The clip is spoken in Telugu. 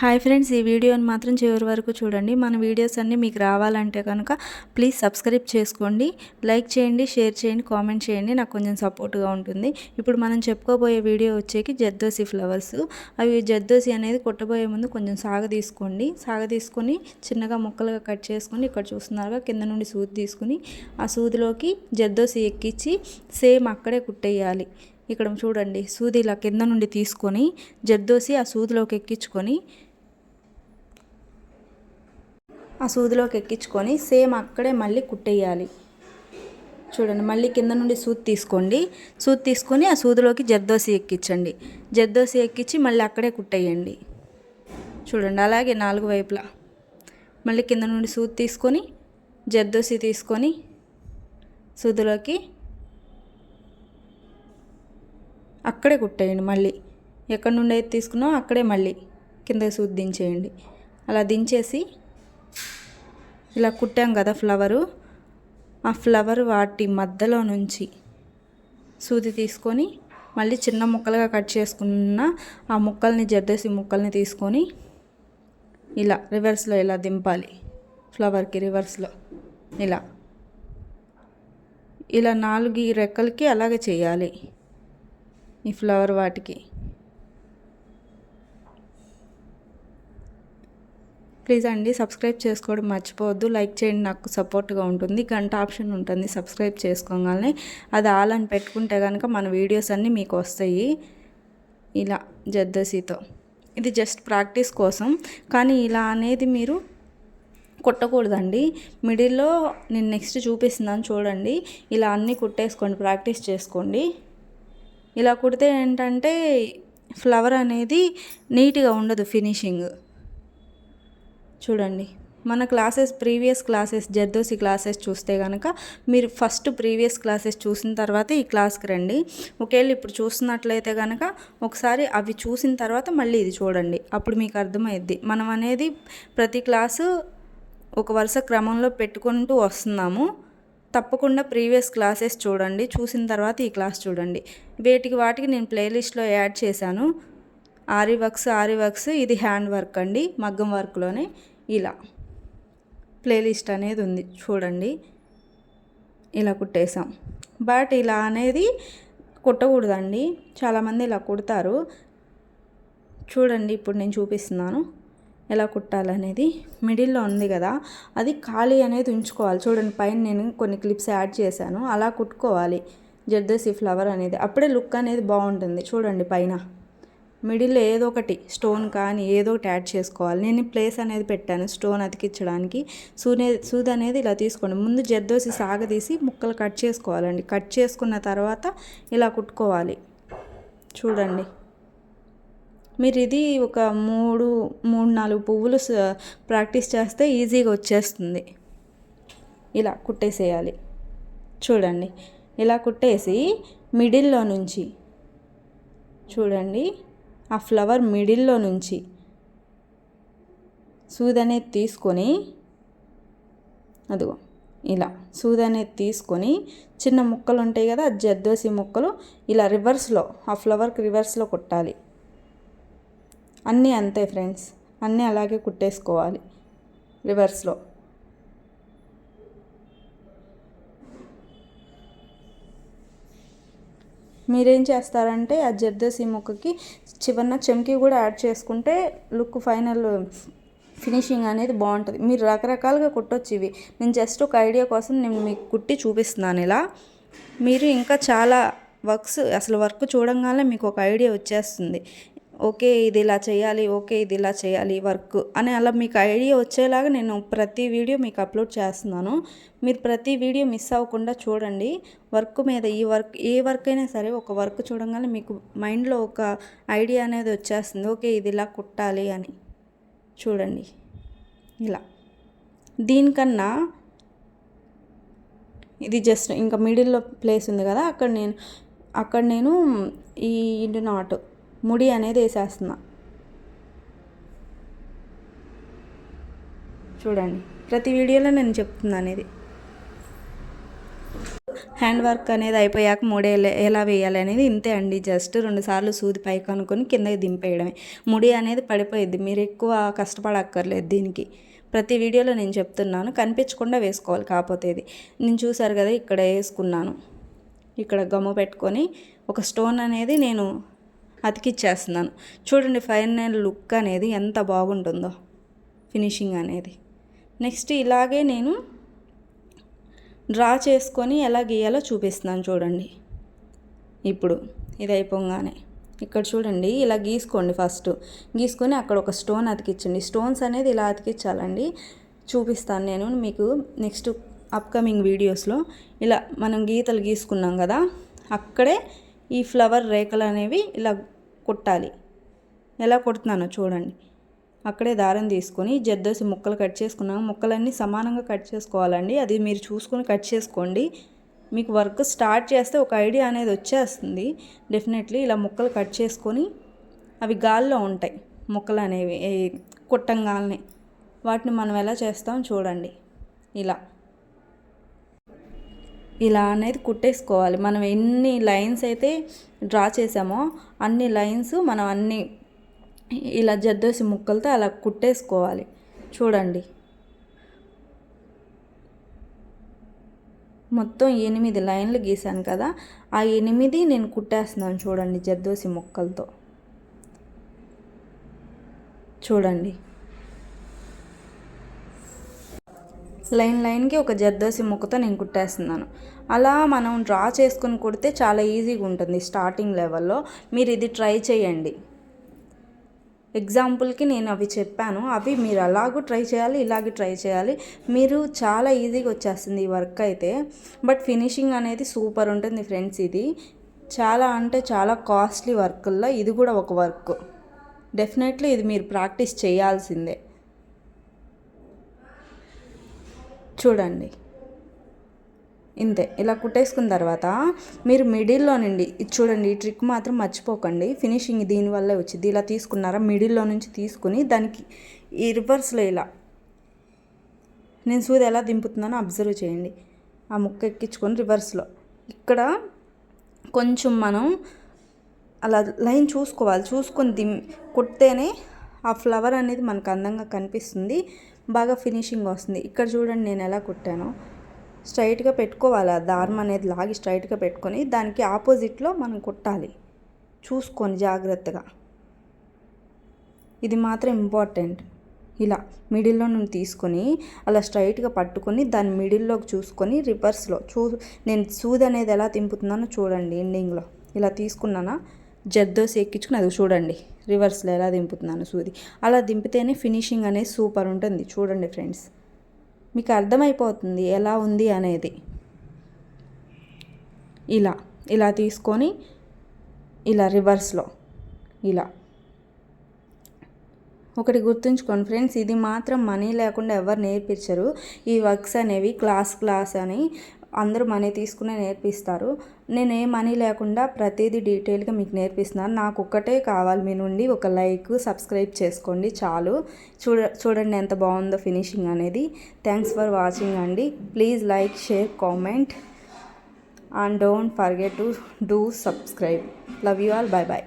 హాయ్ ఫ్రెండ్స్, ఈ వీడియోని మాత్రం చివరి వరకు చూడండి. మన వీడియోస్ అన్నీ మీకు రావాలంటే కనుక ప్లీజ్ సబ్స్క్రైబ్ చేసుకోండి, లైక్ చేయండి, షేర్ చేయండి, కామెంట్ చేయండి. నాకు కొంచెం సపోర్ట్గా ఉంటుంది. ఇప్పుడు మనం చెప్పుకోబోయే వీడియో వచ్చేకి జర్దోసి ఫ్లవర్స్. అవి జర్దోసి అనేది కొట్టబోయే ముందు కొంచెం సాగ తీసుకొని చిన్నగా ముక్కలుగా కట్ చేసుకొని ఇక్కడ చూస్తున్నారుగా కింద నుండి సూది తీసుకుని ఆ సూదిలోకి జర్దోసి ఎక్కించి సేమ్ అక్కడే కుట్టేయాలి. ఇక్కడ చూడండి, సూది ఇలా కింద నుండి తీసుకొని జర్దోసి ఆ సూదిలోకి ఎక్కించుకొని సేమ్ అక్కడే మళ్ళీ కుట్టేయాలి. చూడండి, మళ్ళీ కింద నుండి సూది తీసుకొని ఆ సూదిలోకి జర్దోసి ఎక్కించి మళ్ళీ అక్కడే కుట్టేయండి. చూడండి, అలాగే 4 వైపులా మళ్ళీ కింద నుండి సూది తీసుకొని జర్దోసి తీసుకొని సూదిలోకి అక్కడే కుట్టేయండి. మళ్ళీ ఎక్కడి నుండి అయితే తీసుకున్నామో అక్కడే మళ్ళీ కింద సూది దించేయండి. అలా దించేసి ఇలా కుట్టాం కదా ఆ ఫ్లవర్ వాటి మధ్యలో నుంచి సూది తీసుకొని మళ్ళీ చిన్న ముక్కలుగా కట్ చేసుకున్న ఆ ముక్కల్ని జర్దోసి ముక్కల్ని తీసుకొని ఇలా రివర్స్లో ఇలా దింపాలి. ఫ్లవర్కి రివర్స్లో ఇలా 4 రెక్కలకి అలాగే చేయాలి. ఈ ఫ్లవర్ వాటికి ప్లీజ్ అండి సబ్స్క్రైబ్ చేసుకోవడం మర్చిపోవద్దు. లైక్ చేయండి, నాకు సపోర్ట్గా ఉంటుంది. గంట ఆప్షన్ ఉంటుంది సబ్స్క్రైబ్ చేసుకోగానే, అది ఆల్ అని పెట్టుకుంటే కనుక మన వీడియోస్ అన్నీ మీకు వస్తాయి. ఇలా జర్దోసితో ఇది జస్ట్ ప్రాక్టీస్ కోసం, కానీ ఇలా అనేది మీరు కుట్టకూడదండి. మిడిల్లో నేను నెక్స్ట్ చూపిస్తున్నాను చూడండి. ఇలా అన్నీ కుట్టేసుకోండి, ప్రాక్టీస్ చేసుకోండి. ఇలా కుడితే ఏంటంటే ఫ్లవర్ అనేది నీట్గా ఉండదు ఫినిషింగ్. చూడండి, మన ప్రీవియస్ క్లాసెస్ జర్దోసి క్లాసెస్ చూస్తే కనుక మీరు ఫస్ట్ ప్రీవియస్ క్లాసెస్ చూసిన తర్వాత ఈ క్లాస్కి రండి. ఒకవేళ ఇప్పుడు చూస్తున్నట్లయితే కనుక ఒకసారి అవి చూసిన తర్వాత మళ్ళీ ఇది చూడండి, అప్పుడు మీకు అర్థమైద్ది. మనం అనేది ప్రతి క్లాసు ఒక వరుస క్రమంలో పెట్టుకుంటూ వస్తున్నాము. తప్పకుండా ప్రీవియస్ క్లాసెస్ చూడండి, చూసిన తర్వాత ఈ క్లాస్ చూడండి. వాటికి నేను ప్లేలిస్ట్లో యాడ్ చేశాను. ఆరి వర్క్స్ ఇది హ్యాండ్ వర్క్ అండి, మగ్గం వర్క్లోనే ఇలా ప్లేలిస్ట్ అనేది ఉంది చూడండి. ఇలా కుట్టేసాం. బట్ ఇలా అనేది కుట్టకూడదండి, చాలామంది ఇలా కుడతారు. చూడండి, ఇప్పుడు నేను చూపిస్తున్నాను ఎలా కుట్టాలనేది. మిడిల్లో ఉంది కదా, అది ఖాళీ అనేది ఉంచుకోవాలి. చూడండి, పైన నేను కొన్ని క్లిప్స్ యాడ్ చేశాను. అలా కుట్టుకోవాలి జర్దోసి ఫ్లవర్ అనేది, అప్పుడే లుక్ అనేది బాగుంటుంది. చూడండి, పైన మిడిల్లో ఏదో ఒకటి స్టోన్ కానీ ఏదో ఒకటి యాడ్ చేసుకోవాలి. నేను ప్లేస్ అనేది పెట్టాను స్టోన్ అతికించడానికి. సూది అనేది ఇలా తీసుకోండి. ముందు జర్దోసి సాగదీసి ముక్కలు కట్ చేసుకోవాలండి. కట్ చేసుకున్న తర్వాత ఇలా కుట్టుకోవాలి. చూడండి, మీరు ఇది ఒక 3-4 పువ్వులు ప్రాక్టీస్ చేస్తే ఈజీగా వచ్చేస్తుంది. ఇలా కుట్టేసేయాలి. చూడండి, ఇలా కుట్టేసి మిడిల్లో నుంచి చూడండి, ఆ ఫ్లవర్ మిడిల్లో నుంచి సూది అనేది తీసుకొని అదిగో ఇలా సూది అనేది తీసుకొని చిన్న ముక్కలు ఉంటాయి కదా, జర్దోసి ముక్కలు ఇలా రివర్స్లో ఆ ఫ్లవర్కి రివర్స్లో కుట్టాలి. అన్నీ అంతే ఫ్రెండ్స్, అన్నీ అలాగే కుట్టేసుకోవాలి రివర్స్లో. మీరేం చేస్తారంటే ఆ జర్దోసి ముక్కకి చివరన చెమ్కీ కూడా యాడ్ చేసుకుంటే లుక్ ఫైనల్ ఫినిషింగ్ అనేది బాగుంటుంది. మీరు రకరకాలుగా కుట్టొచ్చు ఇవి. నేను జస్ట్ ఒక ఐడియా కోసం నేను మీకు కుట్టి చూపిస్తున్నాను. ఇలా మీరు ఇంకా చాలా వర్క్ చూడంగానే మీకు ఒక ఐడియా వచ్చేస్తుంది. ఓకే, ఇది ఇలా చేయాలి వర్క్ అని. అలా మీకు ఐడియా వచ్చేలాగా నేను ప్రతి వీడియో మీకు అప్లోడ్ చేస్తున్నాను. మీరు ప్రతి వీడియో మిస్ అవ్వకుండా చూడండి. వర్క్ మీద ఏ వర్క్ అయినా సరే ఒక వర్క్ చూడంగానే మీకు మైండ్లో ఒక ఐడియా అనేది వచ్చేస్తుంది. ఓకే, ఇది ఇలా కుట్టాలి అని. చూడండి, ఇలా దీనికన్నా ఇది జస్ట్ ఇంకా మిడిల్లో ప్లేస్ ఉంది కదా, అక్కడ నేను ఈ నాట్ ముడి అనేది వేసేస్తున్నా. చూడండి, ప్రతి వీడియోలో నేను చెప్తున్నాను ఇది. హ్యాండ్ వర్క్ అనేది అయిపోయాక ముడి ఎలా వేయాలి అనేది ఇంతే అండి. జస్ట్ 2 సార్లు సూది పైకి అనుకొని కిందకి దింపేయడమే. ముడి అనేది పడిపోయిద్ది, మీరు ఎక్కువ కష్టపడక్కర్లేదు దీనికి. ప్రతి వీడియోలో నేను చెప్తున్నాను, కనిపించకుండా వేసుకోవాలి. కాకపోతే ఇది నేను చూసారు కదా, ఇక్కడ వేసుకున్నాను. ఇక్కడ గమ్ము పెట్టుకొని ఒక స్టోన్ అనేది నేను అతికిచ్చేస్తున్నాను. చూడండి ఫైనల్ లుక్ అనేది ఎంత బాగుంటుందో, ఫినిషింగ్ అనేది. నెక్స్ట్ ఇలాగే నేను డ్రా చేసుకొని ఎలా గీయాలో చూపిస్తున్నాను చూడండి. ఇప్పుడు ఇది అయిపోగానే ఇక్కడ చూడండి, ఇలా గీసుకోండి. ఫస్ట్ గీసుకొని అక్కడ ఒక స్టోన్ అతికించండి. స్టోన్స్ అనేది ఇలా అతికించాలండి. చూపిస్తాను నేను మీకు నెక్స్ట్ అప్కమింగ్ వీడియోస్లో. ఇలా మనం గీతలు గీసుకున్నాం కదా, అక్కడే ఈ ఫ్లవర్ రేఖలు అనేవి ఇలా కుట్టాలి. ఎలా కుడుతున్నానో చూడండి. అక్కడే దారం తీసుకొని జర్దోసి ముక్కలు కట్ చేసుకున్నాము. ముక్కలన్నీ సమానంగా కట్ చేసుకోవాలండి. అది మీరు చూసుకొని కట్ చేసుకోండి. మీకు వర్క్ స్టార్ట్ చేస్తే ఒక ఐడియా అనేది వచ్చేస్తుంది డెఫినెట్లీ. ఇలా ముక్కలు కట్ చేసుకొని అవి గాల్లో ఉంటాయి ముక్కలు అనేవి కుట్టంగాల్ని. వాటిని మనం ఎలా చేస్తాం చూడండి. ఇలా అనేది కుట్టేసుకోవాలి. మనం ఎన్ని లైన్స్ అయితే డ్రా చేసామో అన్ని లైన్స్ మనం అన్ని ఇలా జర్దోసి ముక్కలతో అలా కుట్టేసుకోవాలి. చూడండి, మొత్తం 8 లైన్లు గీసాను కదా, ఆ 8 నేను కుట్టేస్తున్నాను చూడండి జర్దోసి ముక్కలతో. చూడండి, లైన్కి ఒక జర్దోసి ముక్కతో నేను కుట్టేస్తున్నాను. అలా మనం డ్రా చేసుకొని కుడితే చాలా ఈజీగా ఉంటుంది స్టార్టింగ్ లెవెల్లో. మీరు ఇది ట్రై చేయండి. ఎగ్జాంపుల్కి నేను అవి చెప్పాను, అవి మీరు అలాగూ ట్రై చేయాలి, ఇలాగే ట్రై చేయాలి. మీరు చాలా ఈజీగా వచ్చేస్తుంది ఈ వర్క్ అయితే. బట్ ఫినిషింగ్ అనేది సూపర్ ఉంటుంది ఫ్రెండ్స్. ఇది చాలా అంటే చాలా కాస్ట్లీ వర్కుల్లో ఇది కూడా ఒక వర్క్. డెఫినెట్లీ ఇది మీరు ప్రాక్టీస్ చేయాల్సిందే. చూడండి, ఇంతే. ఇలా కుట్టేసుకున్న తర్వాత మీరు మిడిల్లో నుండి ఇది చూడండి, ఈ ట్రిక్ మాత్రం మర్చిపోకండి. ఫినిషింగ్ దీనివల్లే వచ్చింది. ఇలా తీసుకున్నారా, మిడిల్లో నుంచి తీసుకుని దానికి ఈ రివర్స్లో ఇలా నేను సూది ఎలా దింపుతున్నానో అబ్జర్వ్ చేయండి. ఆ ముక్క ఎక్కించుకొని రివర్స్లో ఇక్కడ కొంచెం మనం అలా లైన్ చూసుకోవాలి. చూసుకొని కుడితేనే ఆ ఫ్లవర్ అనేది మనకు అందంగా కనిపిస్తుంది, బాగా ఫినిషింగ్ వస్తుంది. ఇక్కడ చూడండి నేను ఎలా కుట్టానో. స్ట్రైట్గా పెట్టుకోవాలి, ఆ దారం అనేది లాగి స్ట్రైట్గా పెట్టుకొని దానికి ఆపోజిట్లో మనం కుట్టాలి చూసుకొని జాగ్రత్తగా. ఇది మాత్రం ఇంపార్టెంట్. ఇలా మిడిల్లో నుండి తీసుకొని అలా స్ట్రైట్గా పట్టుకొని దాన్ని మిడిల్లోకి చూసుకొని రివర్స్లో నేను సూది అనేది ఎలా తింపుతున్నానో చూడండి. ఎండింగ్లో ఇలా తీసుకున్నానా, జర్దోసి ఎక్కించుకుని అది చూడండి రివర్స్లో ఎలా దింపుతున్నాను సూది. అలా దింపితేనే ఫినిషింగ్ అనేది సూపర్ ఉంటుంది. చూడండి ఫ్రెండ్స్, మీకు అర్థమైపోతుంది ఎలా ఉంది అనేది. ఇలా తీసుకొని ఇలా రివర్స్లో ఇలా. ఒకటి గుర్తుంచుకోండి ఫ్రెండ్స్, ఇది మాత్రం మనీ లేకుండా ఎవరు నేర్పించరు. ఈ వర్క్స్ అనేవి క్లాస్ అని అందరూ మనీ తీసుకునే నేర్పిస్తారు. నేను ఏ మనీ లేకుండా ప్రతిదీ డీటెయిల్గా మీకు నేర్పిస్తున్నాను. నాకు ఒక్కటే కావాలి మీ నుండి, ఒక లైక్, సబ్స్క్రైబ్ చేసుకోండి చాలు. చూడండి ఎంత బాగుందో ఫినిషింగ్ అనేది. థ్యాంక్స్ ఫర్ వాచింగ్ అండి. Please like, share, comment and don't forget to do subscribe. Love you all. Bye bye.